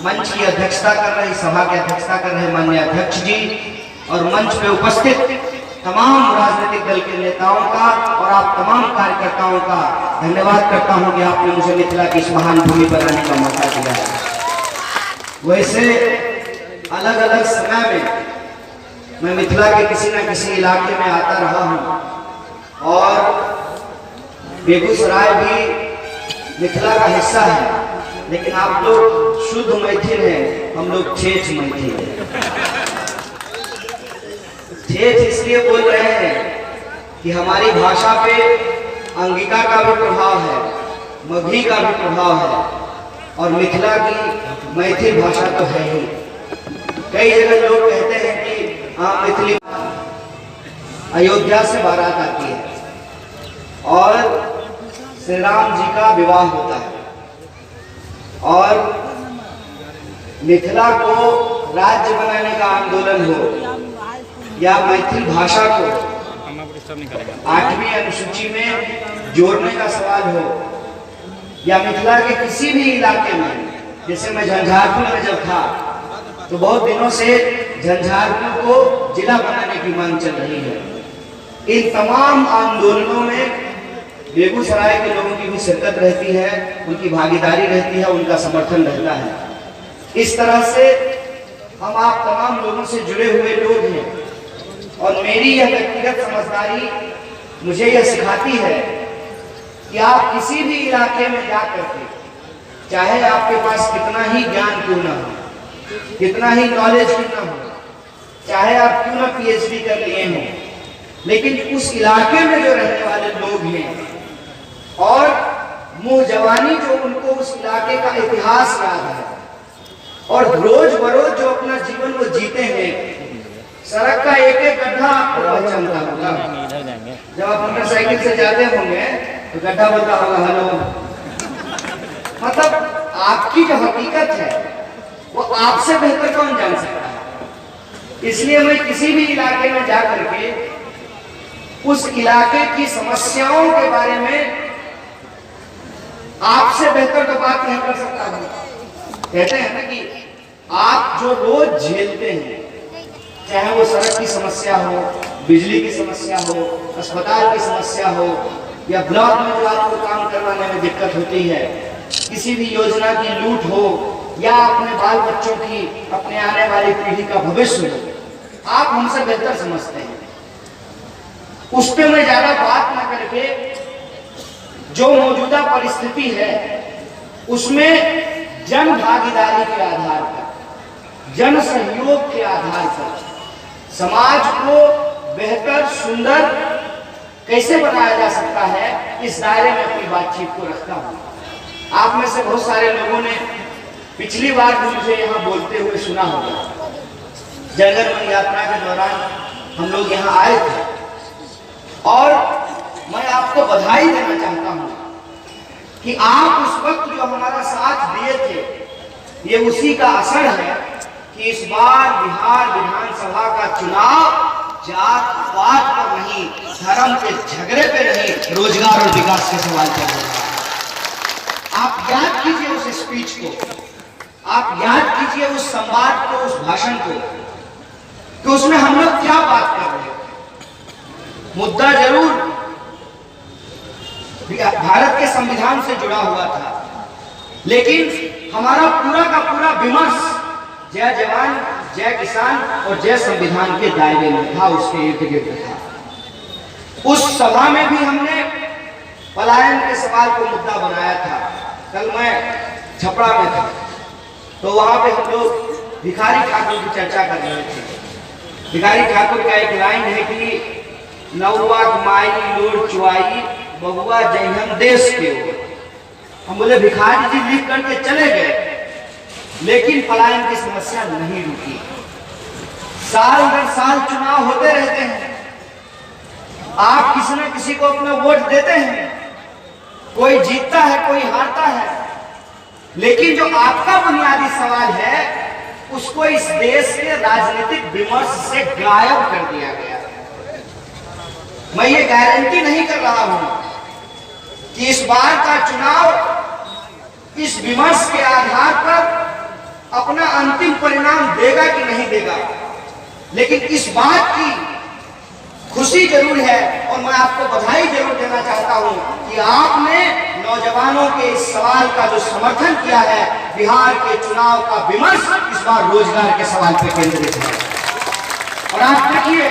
मंच की अध्यक्षता कर रहे, सभा की अध्यक्षता कर रहे माननीय अध्यक्ष जी और मंच पे उपस्थित तमाम राजनीतिक दल के नेताओं का और आप तमाम कार्यकर्ताओं का धन्यवाद करता हूं कि आपने मुझे मिथिला की इस महान भूमि पर आने का मौका दिया है। वैसे अलग अलग समय में मैं मिथिला के किसी न किसी इलाके में आता रहा हूं और बेगूसराय भी मिथिला का हिस्सा है, लेकिन आप लोग शुद्ध मैथिल हैं, हम लोग ठेठ मैथिल हैं। ठेठ इसलिए बोल रहे हैं कि हमारी भाषा पे अंगिका का भी प्रभाव है, मगही का भी प्रभाव है और मिथिला की मैथिल भाषा तो है ही। कई जगह लोग कहते हैं कि हाँ मैथिली अयोध्या से बारात आती है और श्री राम जी का विवाह होता है और मिथिला को राज्य बनाने का आंदोलन हो या मैथिल भाषा को 8वीं अनुसूची में जोड़ने का सवाल हो या मिथिला के किसी भी इलाके में, जैसे मैं झंझारपुर में जब था तो बहुत दिनों से झंझारपुर को जिला बनाने की मांग चल रही है। इन तमाम आंदोलनों में बेगूसराय के लोगों की भी शिरकत रहती है, उनकी भागीदारी रहती है, उनका समर्थन रहता है। इस तरह से हम आप तमाम लोगों से जुड़े हुए लोग हैं और मेरी यह व्यक्तिगत समझदारी मुझे यह सिखाती है कि आप किसी भी इलाके में जा करके, चाहे आपके पास कितना ही ज्ञान क्यों ना हो, कितना ही नॉलेज क्यों ना हो, चाहे आप क्यों ना PhD कर लिए हों, लेकिन उस इलाके में जो रहने वाले लोग हैं और मुंह जवानी जो उनको उस इलाके का इतिहास याद है और रोज बरोज जो अपना जीवन वो जीते हैं, सड़क का एक एक गड्ढा आपको पहचानता होगा। जब आप मोटरसाइकिल से जाते होंगे तो गड्ढा बोलता होगा हेलो। मतलब आपकी जो हकीकत है वो आपसे बेहतर कौन जान सकता है। इसलिए मैं किसी भी इलाके में जा करके उस इलाके की समस्याओं के बारे में आपसे बेहतर तो बात नहीं कर सकता हूं। कहते हैं ना कि आप जो रोज झेलते हैं, चाहे वो सड़क की समस्या हो, बिजली की समस्या हो, अस्पताल की समस्या हो या ब्लॉक में जो आपको काम करवाने में दिक्कत होती है, किसी भी योजना की लूट हो या अपने बाल बच्चों की, अपने आने वाली पीढ़ी का भविष्य हो, आप हमसे बेहतर समझते हैं। उस पर मैं ज्यादा बात न करके जो मौजूदा परिस्थिति है उसमें जन भागीदारी के आधार पर, जन सहयोग के आधार पर समाज को बेहतर सुंदर कैसे बनाया जा सकता है, इस दायरे में अपनी बातचीत को रखता हूं। आप में से बहुत सारे लोगों ने पिछली बार मुझे यहाँ बोलते हुए सुना होगा। जनगण यात्रा के दौरान हम लोग यहाँ आए थे और मैं आपको बधाई देना चाहता हूं कि आप उस वक्त जो हमारा साथ दिए थे, ये उसी का असर है कि इस बार बिहार विधानसभा का चुनाव जात पात पर नहीं, धर्म के झगड़े पे नहीं, रोजगार और विकास के सवाल पर होगा। आप याद कीजिए उस स्पीच को, आप याद कीजिए उस संवाद को, उस भाषण को, कि उसमें हम लोग क्या बात कर रहे थे। मुद्दा जरूर भारत के संविधान से जुड़ा हुआ था, लेकिन हमारा पूरा का पूरा विमर्श जय जवान, जय किसान और जय संविधान के दायरे में था, उसके इर्द गिर्द था। उस सभा में भी हमने पलायन के सवाल को मुद्दा बनाया था। कल मैं छपरा में था तो वहां पे हम लोग भिखारी ठाकुर की चर्चा कर रहे थे। भिखारी ठाकुर का एक लाइन है कि नौवा माई लोड़ चुआई बबुआ जयहन देश के। हम बोले भिखारी जी लिख करके चले गए, लेकिन पलायन की समस्या नहीं रुकी। साल दर साल चुनाव होते रहते हैं, आप किसी न किसी को अपना वोट देते हैं, कोई जीतता है कोई हारता है, लेकिन जो आपका बुनियादी सवाल है उसको इस देश के राजनीतिक विमर्श से गायब कर दिया गया। मैं ये गारंटी नहीं कर रहा हूं कि इस बार का चुनाव इस विमर्श के आधार पर अपना अंतिम परिणाम देगा कि नहीं देगा, लेकिन इस बात की खुशी जरूर है और मैं आपको बधाई जरूर देना चाहता हूं कि आपने नौजवानों के इस सवाल का जो समर्थन किया है, बिहार के चुनाव का विमर्श इस बार रोजगार के सवाल पर केंद्रित है। और आप देखिए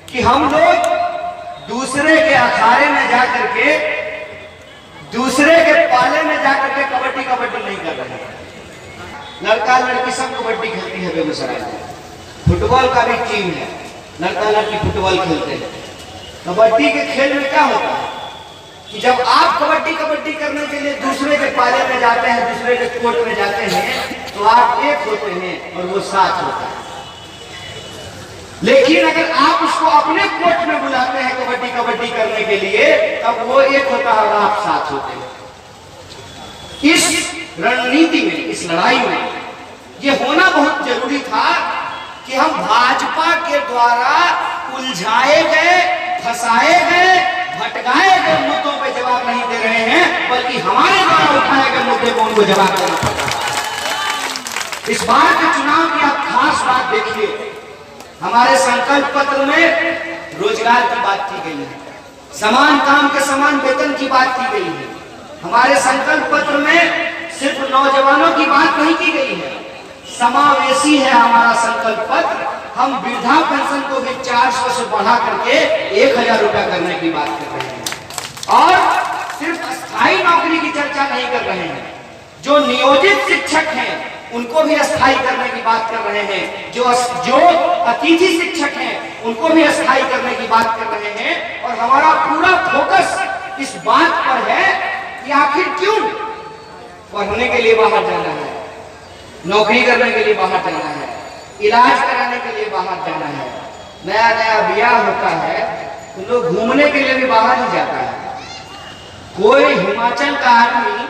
कि हम लोग दूसरे के अखाड़े में जाकर के, दूसरे के पाले में जाकर के कबड्डी कबड्डी नहीं कर रहे हैं। लड़का लड़की सब कबड्डी खेलती है बेगूसराय में, फुटबॉल का भी टीम है, लड़का लड़की फुटबॉल खेलते हैं। कबड्डी के खेल में क्या होता है कि जब आप कबड्डी कबड्डी करने के लिए दूसरे के पाले में जाते हैं, दूसरे के कोर्ट में जाते हैं, तो आप एक होते हैं और वो साथ होता है। लेकिन अगर आप उसको अपने कोर्ट में बुलाते हैं कबड्डी कबड्डी करने के लिए, तब वो एक होता है और आप साथ होते हैं। इस रणनीति में, इस लड़ाई में ये होना बहुत जरूरी था कि हम भाजपा के द्वारा उलझाए गए, फंसाए गए, भटकाए गए मुद्दों पे जवाब नहीं दे रहे हैं, बल्कि हमारे द्वारा उठाए गए मुद्दे को उनको जवाब देना पड़ता है। इस बार के चुनाव की आप खास बात देखिए, हमारे संकल्प पत्र में रोजगार की बात की गई है, समान काम के समान वेतन की बात की गई है। हमारे संकल्प पत्र में सिर्फ नौजवानों की बात नहीं की गई है, समावेशी है हमारा संकल्प पत्र। हम वृद्धा पेंशन को भी 400 से बढ़ा करके 1000 रुपया करने की बात कर रहे हैं। और सिर्फ स्थायी नौकरी की चर्चा नहीं कर रहे हैं, जो नियोजित शिक्षक हैं उनको भी स्थायी करने की बात कर रहे हैं, जो अतिथि शिक्षक हैं उनको भी स्थायी करने की बात कर रहे हैं। और हमारा पूरा फोकस इस बात पर है कि आखिर क्यों पढ़ने के लिए बाहर जाना है, नौकरी करने के लिए बाहर जाना है, इलाज कराने के लिए बाहर जाना है, नया नया ब्याह होता है तो लोग घूमने के लिए भी बाहर ही जाता है। कोई हिमाचल का आदमी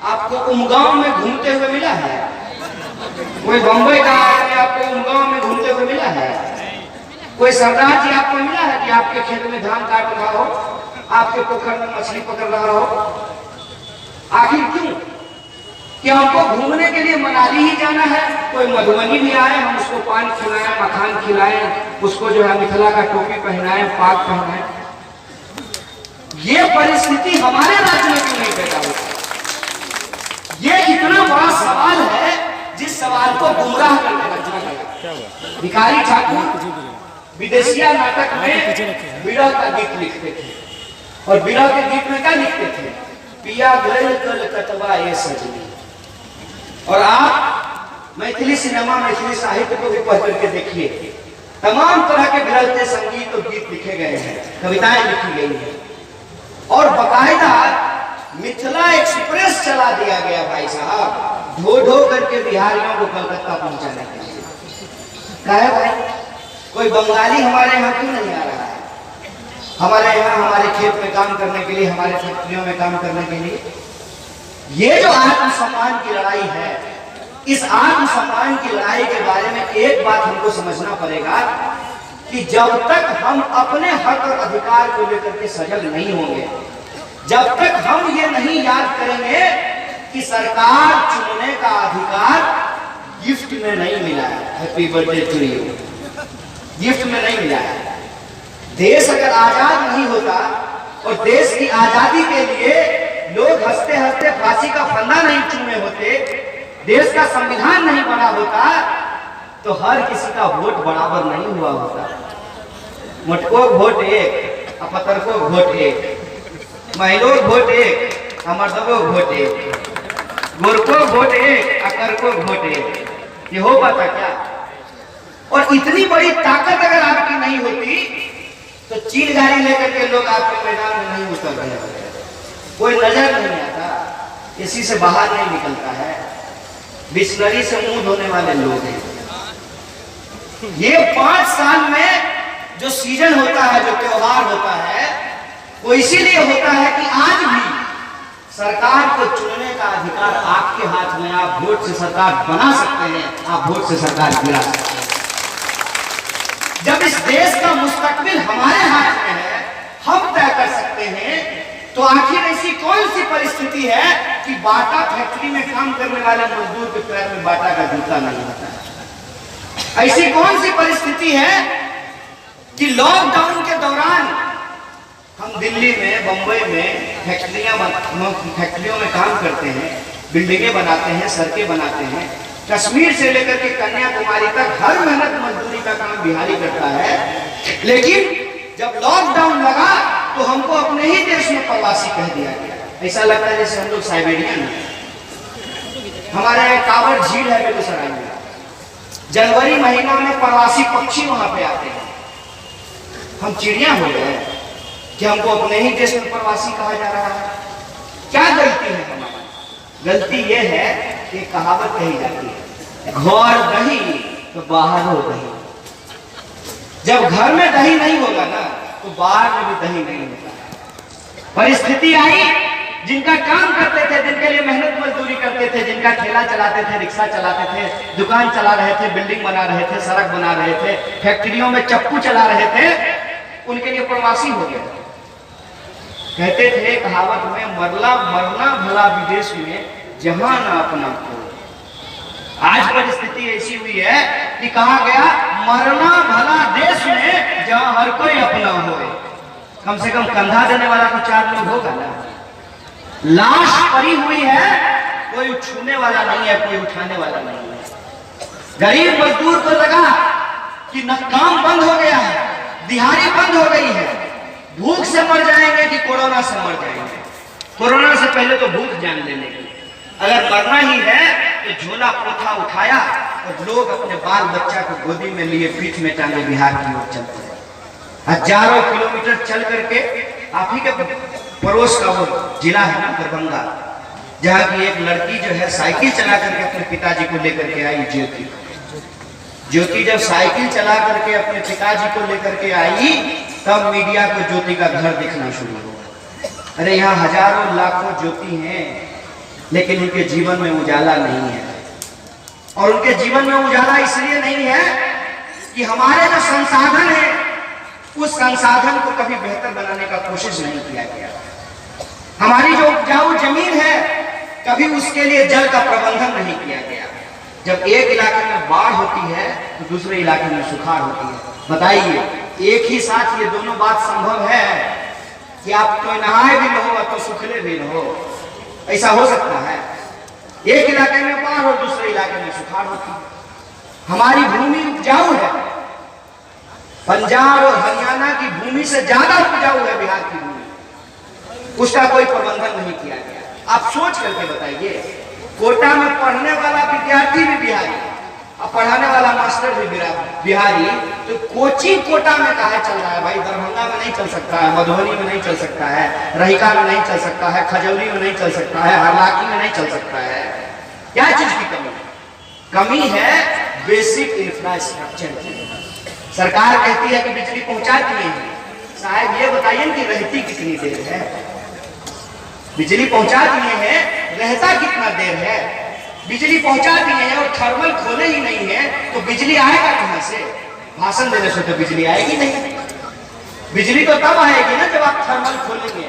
आपको उमगांव में घूमते हुए मिला है? कोई बंबई का आदमी आपको उमगांव में घूमते हुए मिला है? कोई सरदार जी आपको मिला है कि आपके खेत में धान काट रहा हो, आपके पोखर में मछली पकड़ रहा हो? आखिर क्यों? कि हमको घूमने के लिए मनाली ही जाना है, कोई मधुबनी भी आए हम उसको पान खिलाएं, मखान खिलाएं, उसको जो है मिथिला का टोपी पहनाएं, पाग पहनाएं। ये परिस्थिति हमारे राज्य में क्यों नहीं पैदा होती? ये इतना बड़ा सवाल है जिस सवाल को गुमराह करके रखा गया। भिखारी ठाकुर विदेशिया नाटक में विरह का गीत लिखते थे, और विरह के गीत में क्या लिखते थे? पिया गल कल कतवा ये सजनी। और आप मैथिली सिनेमा, मैथिली साहित्य को भी पढ़ करके देखिए, तमाम तरह के विरहते संगीत और गीत लिखे गए हैं, कविताएं लिखी गई हैं, और बकायदा मिथिला एक्सप्रेस चला दिया गया भाई साहब, ढो ढो करके बिहारियों को कलकत्ता पहुंचाने के लिए। कहे भाई कोई बंगाली हमारे यहाँ क्यों नहीं आ रहा है? हमारे यहाँ हमारे खेत में काम करने के लिए, हमारे फैक्ट्रियों में काम करने के लिए। ये जो आत्मसम्मान की लड़ाई है, इस आत्मसम्मान की लड़ाई के बारे में एक बात हमको समझना पड़ेगा कि जब तक हम अपने हक और अधिकार को लेकर के सजग नहीं होंगे, जब तक हम ये नहीं याद करेंगे कि सरकार चुनने का अधिकार गिफ्ट में नहीं मिला है, happy birthday to you, gift में नहीं मिला है। देश अगर आजाद नहीं होता और देश की आजादी के लिए लोग हंसते हंसते फांसी का फंदा नहीं चूमे होते, देश का संविधान नहीं बना होता, तो हर किसी का वोट बराबर नहीं हुआ होता। मोटको वोट एक, पतरको वोट एक, महिलो वोट एक, मर्दों वोट एक, गोरको वोट एक, अकरको वोट एक। ये हो पाता क्या? और इतनी बड़ी ताकत अगर आपकी नहीं होती तो चील गाड़ी लेकर के लोग आपके मैदान में नहीं उतर रहे होते, कोई नजर नहीं आता, इसी से बाहर नहीं निकलता है, बिस्लरी से मुंह धोने वाले लोग हैं। ये 5 साल में जो सीजन होता है, जो त्योहार होता है, वो इसीलिए होता है कि आज भी सरकार को चुनने का अधिकार आपके हाथ में। आप वोट से सरकार बना सकते हैं, आप वोट से सरकार गिरा सकते हैं। जब इस देश का मुस्तकबिल हमारे हाथ में है, हम तय कर सकते हैं तो आखिर ऐसी कौन सी परिस्थिति है कि बाटा फैक्ट्री में काम करने वाले मजदूर के पैर में बाटा का जूता नहीं होता है? ऐसी कौन सी परिस्थिति है कि लॉकडाउन के दौरान हम दिल्ली में, बंबई में फैक्ट्रियों में काम करते हैं, बिल्डिंगें बनाते हैं, सड़कें बनाते हैं, कश्मीर से लेकर के कन्याकुमारी तक हर मेहनत मजदूरी का काम बिहारी करता है। लेकिन जब लॉकडाउन लगा तो हमको अपने ही देश में प्रवासी कह दिया गया। ऐसा लगता है जैसे हम लोग साइबेरियन हैं। हमारे कांवड़ झील है बेगूसराय में, जनवरी महीना में प्रवासी पक्षी वहां पे आते हैं। हम चिड़िया हो गए कि हमको अपने ही देश में प्रवासी कहा जा रहा है। क्या गलती है हमारी? गलती यह है कि कहावत कही जाती है, घर दही तो बाहर हो दही। जब घर में दही नहीं होगा ना तो बाहर में भी दही नहीं होगा। परिस्थिति आई, जिनका काम करते थे, जिनके लिए मेहनत मजदूरी करते थे, जिनका ठेला चलाते थे, रिक्शा चलाते थे, दुकान चला रहे थे, बिल्डिंग बना रहे थे, सड़क बना रहे थे, फैक्ट्रियों में चप्पू चला रहे थे, उनके लिए प्रवासी हो गए। कहते थे कहावत में, मरला मरना भला विदेश में, जहां ना अपना को। आज परिस्थिति ऐसी हुई है कि कहा गया, मरना भला देश में जहां हर कोई अपना हो। कम से कम कंधा देने वाला तो 4 लोग होगा ना। लाश पड़ी हुई है, कोई छूने वाला नहीं है, कोई उठाने वाला नहीं है। गरीब मजदूर को लगा कि न काम बंद हो गया है, दिहाड़ी बंद हो गई है, भूख से मर जाएंगे कि कोरोना से मर जाएंगे। कोरोना से पहले तो भूख जान लेने की, अगर मरना ही है तो झोला पोथा उठाया और लोग अपने बाल बच्चा को गोदी में लिए पीठ में टांगे बिहार की ओर चलते हैं। हजारों किलोमीटर चल करके, आप ही के पड़ोस का वो जिला है ना दरभंगा, जहाँ की एक लड़की जो है साइकिल चला करके अपने पिताजी को लेकर के आई, ज्योति जब साइकिल चला करके अपने पिताजी को लेकर के आई, तब मीडिया को ज्योति का घर दिखना शुरू हुआ। अरे यहाँ हजारों लाखों ज्योति हैं, लेकिन उनके जीवन में उजाला नहीं है। और उनके जीवन में उजाला इसलिए नहीं है कि हमारे जो संसाधन है, उस संसाधन को कभी बेहतर बनाने का कोशिश नहीं किया गया। हमारी जो उपजाऊ जमीन है, कभी उसके लिए जल का प्रबंधन नहीं किया गया। जब एक इलाके में बाढ़ होती है तो दूसरे इलाके में सुखाड़ होती है। बताइए, एक ही साथ ये दोनों बात संभव है कि आप तो नहाए भी न हो तो सुखले भी न हो? ऐसा हो सकता है? एक इलाके में बाढ़ और दूसरे इलाके में सुखाड़ होती है। हमारी भूमि उपजाऊ है, पंजाब और हरियाणा की भूमि से ज्यादा उपजाऊ है बिहार की भूमि, उसका कोई प्रबंधन नहीं किया गया। आप सोच करके बताइए, कोटा में पढ़ने वाला विद्यार्थी भी बिहारी और पढ़ाने वाला मास्टर भी बिहारी, तो कोचिंग कोटा में कहा चल रहा है भाई? दरभंगा में नहीं चल सकता है, मधुबनी में नहीं चल सकता है, रहिका में नहीं चल सकता है, खजौली में नहीं चल सकता है, हरलाखी में नहीं चल सकता है। क्या चीज की कमी है? कमी है बेसिक इंफ्रास्ट्रक्चर की। सरकार कहती है कि बिजली पहुंचा दिए हैं, साहब ये बताइए कि रहती कितनी देर है? बिजली पहुंचा दिए हैं, रहता कितना देर है? बिजली पहुंचा दिए हैं और थर्मल खोले ही नहीं है तो बिजली आएगा कहां से? भाषण देने से तो बिजली आएगी नहीं। बिजली तो तब आएगी ना जब आप थर्मल खोलेंगे,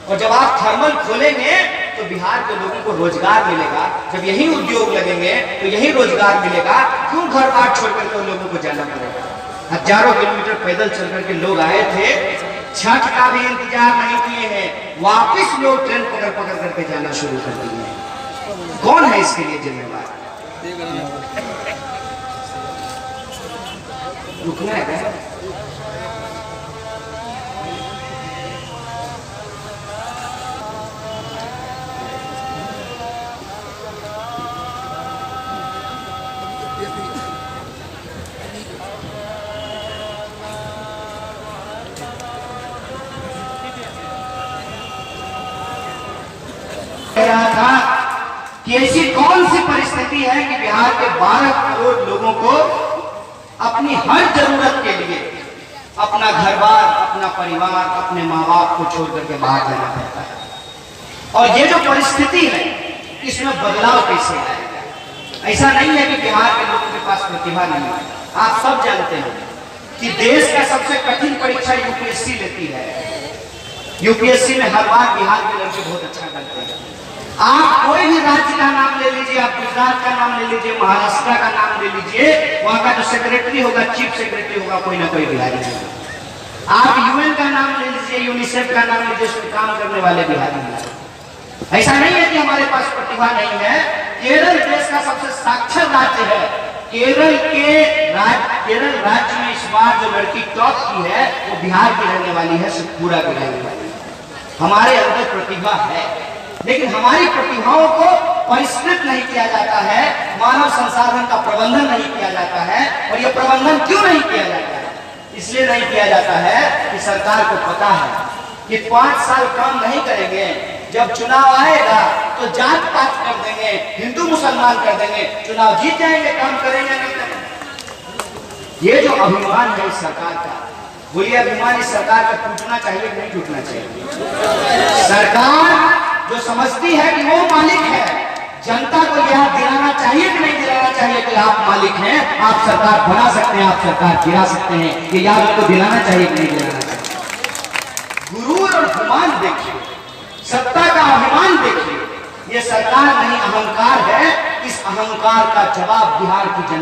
और जब आप थर्मल खोलेंगे तो बिहार के लोगों को रोजगार मिलेगा। जब यही उद्योग लगेंगे तो यही रोजगार मिलेगा। क्यों घर बार छोड़ करके लोगों को जाना पड़ेगा? हजारों किलोमीटर पैदल चल करके लोग आए थे, छठ का भी इंतजार नहीं किए हैं, वापिस लोग ट्रेन पकड़ पकड़ करके जाना शुरू कर दिए हैं। कौन है इसके लिए जिम्मेवार? रुकना है क्या? था कि ऐसी कौन सी परिस्थिति है कि बिहार के 12 करोड़ लोगों को अपनी हर जरूरत के लिए अपना घर बार, अपना परिवार, अपने माँ बाप को छोड़ करके बाहर जाना पड़ता है। और ये जो परिस्थिति है, इसमें बदलाव कैसे आएगा? ऐसा नहीं है कि बिहार के लोगों के पास प्रतिभा नहीं है। आप सब जानते हैं कि देश का सबसे कठिन परीक्षा यूपीएससी लेती है। यूपीएससी में हर बार बिहार के लड़के बहुत अच्छा करते हैं। आप कोई भी राज्य का नाम ले लीजिए, आप गुजरात का नाम ले लीजिए, महाराष्ट्र का नाम ले लीजिए, वहां का जो सेक्रेटरी होगा, चीफ सेक्रेटरी होगा, कोई ना कोई बिहारी होगा। आप यूएन का नाम ले लीजिए, यूनिसेफ का नाम लीजिए, उसमें काम करने वाले बिहारी हैं। ऐसा नहीं है कि हमारे पास प्रतिभा नहीं है। केरल देश का सबसे साक्षर राज्य है। केरल राज्य में इस बार जो लड़की टॉप की है वो बिहार की रहने वाली है, शेखपुरा की रहने वाली है। हमारे अंदर प्रतिभा है, लेकिन हमारी प्रतिभाओं को परिष्कृत नहीं किया जाता है, मानव संसाधन का प्रबंधन नहीं किया जाता है। और ये प्रबंधन क्यों नहीं किया जाता है? इसलिए नहीं किया जाता है कि सरकार को पता है कि 5 साल काम नहीं करेंगे, जब चुनाव आएगा तो जात पात कर देंगे, हिंदू मुसलमान कर देंगे, चुनाव जीत जाएंगे, काम करेंगे नहीं करेंगे। ये जो अभिमान है इस सरकार का, बोलिए अभिमान इस सरकार का टूटना चाहिए कि नहीं टूटना चाहिए? सरकार जो समझती है कि वो मालिक है, जनता को यह दिलाना चाहिए कि नहीं दिलाना चाहिए कि आप मालिक हैं, आप सरकार बना सकते हैं, आप सरकार गिरा सकते हैं, ये याद उनको दिलाना चाहिए कि नहीं दिलाना चाहिए? गुरूर और गुमान देखिए, सत्ता का अभिमान देखिए, ये सरकार नहीं अहंकार है। इस अहंकार का जवाब बिहार की जनता